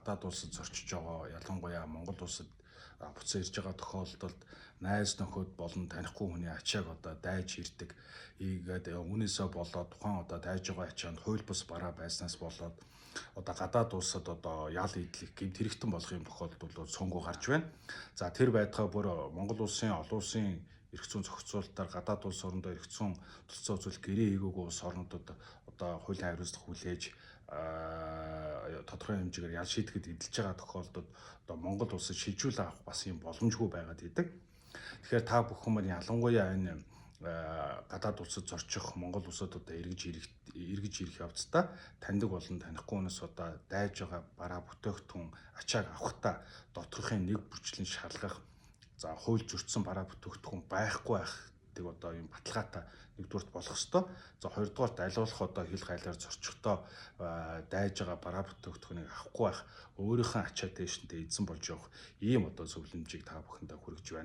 гадаад улсад зорчиж байгаа ялангуяа Монгол улсад буцаа ирж байгаа тохиолдолд найз нөхөд болон танихгүй хүний ачааг одоо дайж ирдэг. Ийгээд үүнээсээ болоод тухайн одоо дайж байгаа ачаанд хууль бус бараа байснаас болоод одоо гадаад улсад одоо ял идлэх гэмт хэрэгтэн болохын тохиолдол бол цөөнгөө гарч байна. За тэр байтугай бүр Монгол улсын олон улсын эрх зүйн зохицуулалтаар гадаад улс орондоо эрх зүйн төлцөө үзүүл гэрээ хийгээгүй улс орнуудад одоо хуулийн хариуцлага хүлээж тодорхой хэмжээгээр ял шийдэхэд эдэлж байгаа тохиолдолд одоо Монгол улсад шилжүүл авах бас юм боломжгүй байгаад идэг. Тэгэхээр та бүхэн маань ялангуяа энэ гадаад улсад зорчих Монгол улсад одоо эргэж ирэх явцдаа таньдаг болон танихгүй хүнээс одоо дайж байгаа бараа бүтээгдэхүүн ачааг авахдаа доторхын нэг бүрчлийн шалгах, за хууль зөрчсөн бараа бүтээгдэхүүн байхгүй байх гэдэг одоо юм баталгаатай нэгдүгürt болох ёстой. За хоёрдугаарт аль болох одоо хил гайлаар зорчихдоо дайж байгаа бараа бүтээгдэхүүнийг авахгүй байх, өөрийнхөө ачаа дээшнтэй эзэн болж явах ийм одоо зөвлөмжийг та бүхэндээ хүргэж байна.